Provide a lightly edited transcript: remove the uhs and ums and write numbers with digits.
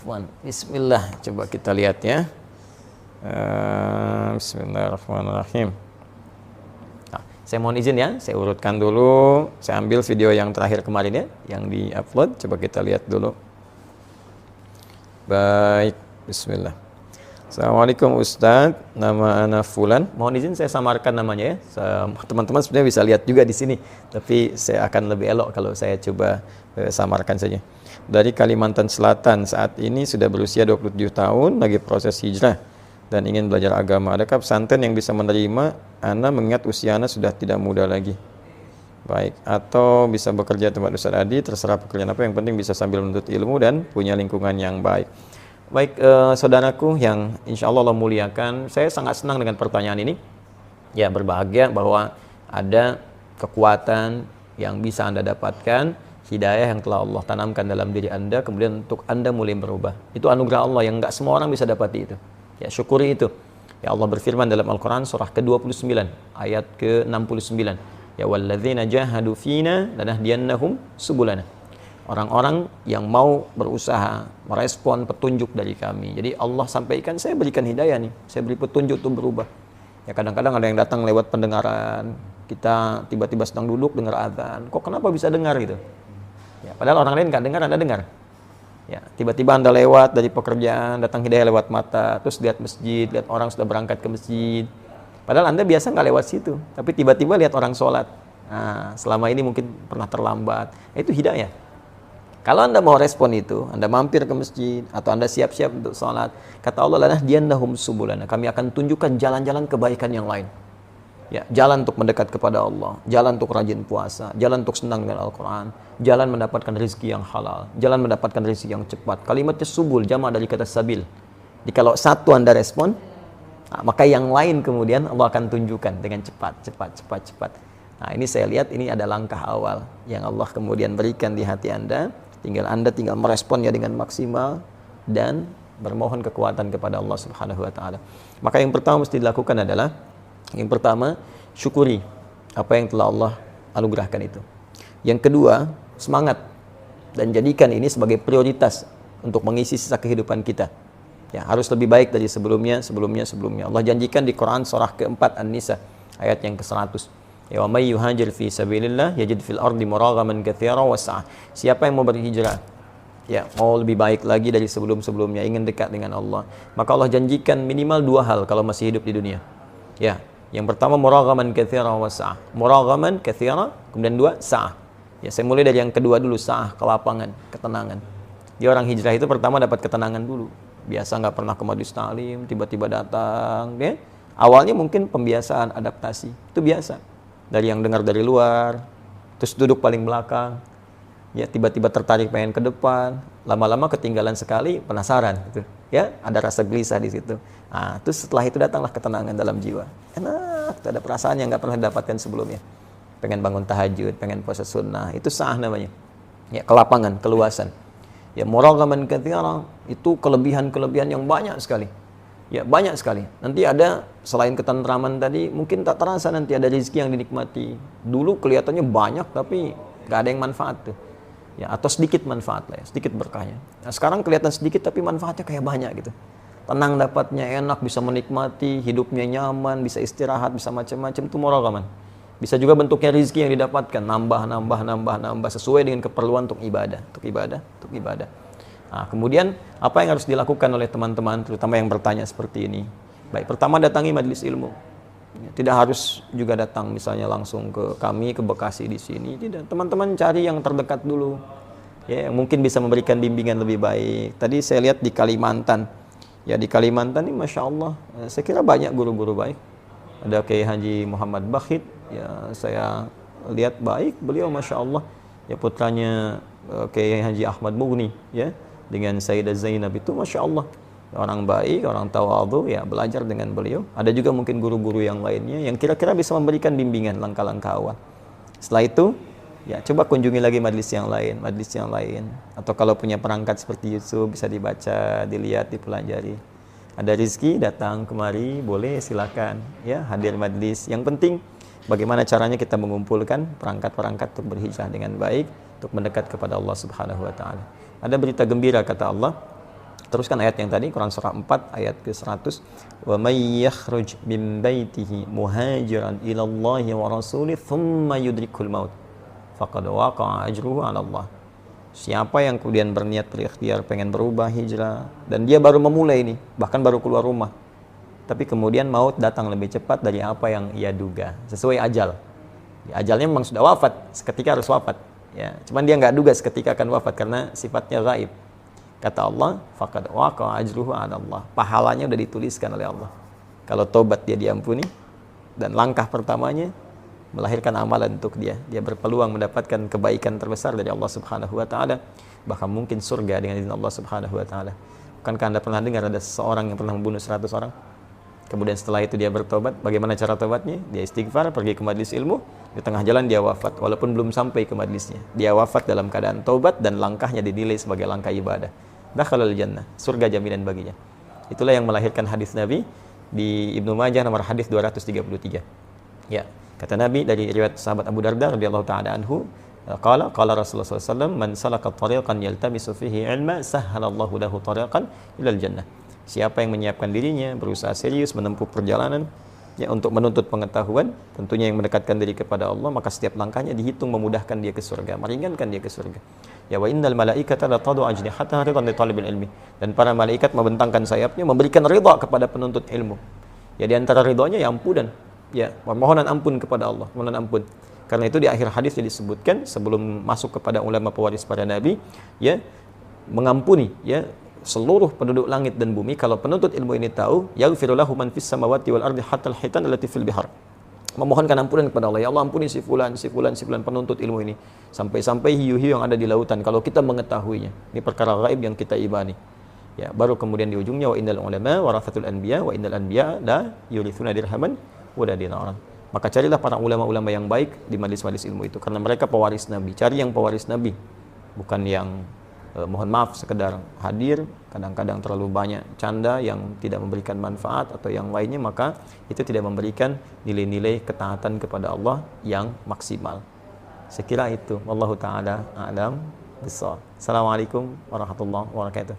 Afwan. Bismillah, coba kita lihat ya. Bismillahirrahmanirrahim. Nah, saya mohon izin ya, saya urutkan dulu. Saya ambil video yang terakhir kemarin ya, yang di-upload. Coba kita lihat dulu. Baik, bismillah. Assalamualaikum Ustadz, nama Ana Fulan. Mohon izin saya samarkan namanya ya. Teman-teman sebenarnya bisa lihat juga di sini, tapi saya akan lebih elok kalau saya coba samarkan saja. Dari Kalimantan Selatan, saat ini sudah berusia 27 tahun, lagi proses hijrah dan ingin belajar agama. Adakah pesantren yang bisa menerima Ana mengingat usia Ana sudah tidak muda lagi? Baik, atau bisa bekerja tempat Ustadz Adi, terserah pekerjaan apa, yang penting bisa sambil menuntut ilmu dan punya lingkungan yang baik. Baik, saudaraku yang insya Allah Allah muliakan, saya sangat senang dengan pertanyaan ini. Ya, berbahagia bahwa ada kekuatan yang bisa Anda dapatkan, hidayah yang telah Allah tanamkan dalam diri Anda, kemudian untuk Anda mulai berubah. Itu anugerah Allah yang nggak semua orang bisa dapati itu. Ya, syukuri itu. Ya, Allah berfirman dalam Al-Quran surah ke-29 ayat ke-69. Ya, walladzina jahadu fina lanahdiyannahum subulana. Orang-orang yang mau berusaha merespon petunjuk dari kami. Jadi Allah sampaikan, saya berikan hidayah nih, saya beri petunjuk untuk berubah. Ya, kadang-kadang ada yang datang lewat pendengaran, kita tiba-tiba sedang duduk dengar azan, kok kenapa bisa dengar gitu? Ya, padahal orang lain nggak dengar, Anda dengar. Ya, tiba-tiba Anda lewat dari pekerjaan, datang hidayah lewat mata, terus lihat masjid, lihat orang sudah berangkat ke masjid. Padahal Anda biasa nggak lewat situ, tapi tiba-tiba lihat orang sholat. Nah, selama ini mungkin pernah terlambat. Itu hidayah. Kalau Anda mau respon itu, Anda mampir ke masjid, atau Anda siap-siap untuk sholat, kata Allah, lanahdiyannahum subulana, kami akan tunjukkan jalan-jalan kebaikan yang lain. Ya, jalan untuk mendekat kepada Allah, jalan untuk rajin puasa, jalan untuk senang dengan Al-Quran, jalan mendapatkan rezeki yang halal, jalan mendapatkan rezeki yang cepat. Kalimatnya subul, jama' dari kata sabil. Jadi kalau satu Anda respon, maka yang lain kemudian Allah akan tunjukkan dengan cepat. Nah, ini saya lihat ini ada langkah awal yang Allah kemudian berikan di hati Anda. Anda tinggal meresponnya dengan maksimal dan bermohon kekuatan kepada Allah Subhanahu wa taala. Maka yang pertama mesti dilakukan adalah, yang pertama, syukuri apa yang telah Allah anugerahkan itu. Yang kedua, semangat dan jadikan ini sebagai prioritas untuk mengisi sisa kehidupan kita. Ya, harus lebih baik dari sebelumnya. Allah janjikan di Quran surah ke-4 An-Nisa ayat yang ke-100. Ya, wa may yuhajir fi sabilillah yajid fil ardi muragaman katsira wa sa'ah. Siapa yang mau berhijrah, ya, mau lebih baik lagi dari sebelum-sebelumnya, ingin dekat dengan Allah, maka Allah janjikan minimal 2 hal kalau masih hidup di dunia. Ya, yang pertama muragaman katsira wa sa'ah. Muragaman katsira, kemudian 2 sa'ah. Ya, saya mulai dari yang kedua dulu, sa'ah, kelapangan, ketenangan. Dia orang hijrah itu pertama dapat ketenangan dulu. Biasa nggak pernah ke majelis ta'lim, tiba-tiba datang, ya. Awalnya mungkin pembiasaan, adaptasi, itu biasa. Dari yang dengar dari luar, terus duduk paling belakang, ya, tiba-tiba tertarik pengen ke depan, lama-lama ketinggalan sekali, penasaran gitu. Ya, ada rasa gelisah di situ. Nah, terus setelah itu datanglah ketenangan dalam jiwa. Enak, ada perasaan yang nggak pernah didapatkan sebelumnya. Pengen bangun tahajud, pengen puasa sunnah, itu sah namanya. Ya, kelapangan, keluasan. Ya, muragaman katsira, itu kelebihan-kelebihan yang banyak sekali. Ya, banyak sekali. Nanti ada, selain ketentraman tadi, mungkin tak terasa nanti ada rezeki yang dinikmati. Dulu kelihatannya banyak, tapi nggak ada yang manfaat tuh. Ya, atau sedikit manfaat lah ya, sedikit berkahnya. Nah, sekarang kelihatan sedikit, tapi manfaatnya kayak banyak gitu. Tenang dapatnya, enak, bisa menikmati, hidupnya nyaman, bisa istirahat, bisa macam-macam, itu muragaman. Bisa juga bentuknya rezeki yang didapatkan, nambah, sesuai dengan keperluan untuk ibadah. Nah, kemudian apa yang harus dilakukan oleh teman-teman, terutama yang bertanya seperti ini? Baik, pertama datangi majelis ilmu. Tidak harus juga datang misalnya langsung ke kami, ke Bekasi di sini. Tidak, teman-teman cari yang terdekat dulu. Ya, mungkin bisa memberikan bimbingan lebih baik. Tadi saya lihat di Kalimantan. Ya, di Kalimantan ini Masya Allah, saya kira banyak guru-guru baik. Ada Kiai Haji Muhammad Bakhit, ya saya lihat baik, beliau Masya Allah. Ya, putranya Kiai Haji Ahmad Mughni, ya, dengan Sayyidah Zainab itu Masya Allah, orang baik, orang tawadhu, ya, belajar dengan beliau. Ada juga mungkin guru-guru yang lainnya yang kira-kira bisa memberikan bimbingan langkah-langkah awal. Setelah itu, ya, coba kunjungi lagi majelis yang lain. Atau kalau punya perangkat seperti YouTube, bisa dibaca, dilihat, dipelajari. Ada rezeki datang kemari, boleh, silakan, ya, hadir majelis. Yang penting bagaimana caranya kita mengumpulkan perangkat-perangkat untuk berhijrah dengan baik, untuk mendekat kepada Allah Subhanahu wa taala. Ada berita gembira kata Allah, Teruskan ayat yang tadi, Quran surah 4 ayat ke-100. Wa may yakhruj min baitihi muhajiran ila Allahi wa rasulih thumma yudrikul maut faqad waqa'a ajruhu 'ala Allah. Siapa yang kemudian berniat berikhtiar pengen berubah hijrah dan dia baru memulai ini, bahkan baru keluar rumah, tapi kemudian maut datang lebih cepat dari apa yang ia duga, sesuai ajal. Ya, ajalnya memang sudah wafat, seketika harus wafat. Ya, cuman dia nggak duga seketika akan wafat karena sifatnya gaib. Kata Allah, faqad waqa'a ajruhu 'ala Allah. Pahalanya udah dituliskan oleh Allah. Kalau tobat dia diampuni, dan langkah pertamanya melahirkan amalan untuk dia. Dia berpeluang mendapatkan kebaikan terbesar dari Allah Subhanahu wa taala, bahkan mungkin surga dengan izin Allah Subhanahu wa taala. Bukankah Anda pernah dengar ada seseorang yang pernah membunuh 100 orang? Kemudian setelah itu dia bertobat. Bagaimana cara tobatnya? Dia istighfar, pergi ke majelis ilmu, di tengah jalan dia wafat walaupun belum sampai ke majelisnya. Dia wafat dalam keadaan tobat dan langkahnya dinilai sebagai langkah ibadah. Dakhalal jannah, surga jaminan baginya. Itulah yang melahirkan hadis Nabi di Ibnu Majah nomor hadis 233. Ya, kata Nabi dari riwayat sahabat Abu Darda radhiyallahu taala anhu, qala Rasulullah sallallahu alaihi wasallam, man salaka tariqan yaltamisu fihi ilma sahhalallahu lahu tariqan ilal jannah. Siapa yang menyiapkan dirinya, berusaha serius menempuh perjalanan ya untuk menuntut pengetahuan, tentunya yang mendekatkan diri kepada Allah, maka setiap langkahnya dihitung memudahkan dia ke surga, meringankan dia ke surga. Ya, wa innal malaikata la tadu ajnihataha ridan li talibil ilmi. Dan para malaikat membentangkan sayapnya memberikan ridha kepada penuntut ilmu. Ya, di antara ridhonya ya ampunan. Ya, permohonan ampun kepada Allah, permohonan ampun. Karena itu di akhir hadis disebutkan sebelum masuk kepada ulama pewaris para nabi, ya, mengampuni ya seluruh penduduk langit dan bumi. Kalau penuntut ilmu ini tahu, yaghfiru lahu man fis samawati wal ardi hatta al-hitan allati fil bihar. Memohonkan ampunan kepada Allah. Ya Allah, ampuni si fulan penuntut ilmu ini. Sampai-sampai hiu-hiu yang ada di lautan kalau kita mengetahuinya. Ini perkara gaib yang kita imani. Ya, baru kemudian di ujungnya wa innal ulama warathatul anbiya wa innal anbiya la yurithuna dirhaman wala dinaran. Maka carilah para ulama-ulama yang baik di majelis-majelis ilmu itu karena mereka pewaris Nabi. Cari yang pewaris Nabi, bukan yang mohon maaf sekedar hadir, kadang-kadang terlalu banyak canda yang tidak memberikan manfaat atau yang lainnya, maka itu tidak memberikan nilai-nilai ketaatan kepada Allah yang maksimal. Sekira itu, wallahu taala a'lam bissawab. Assalamualaikum warahmatullahi wabarakatuh.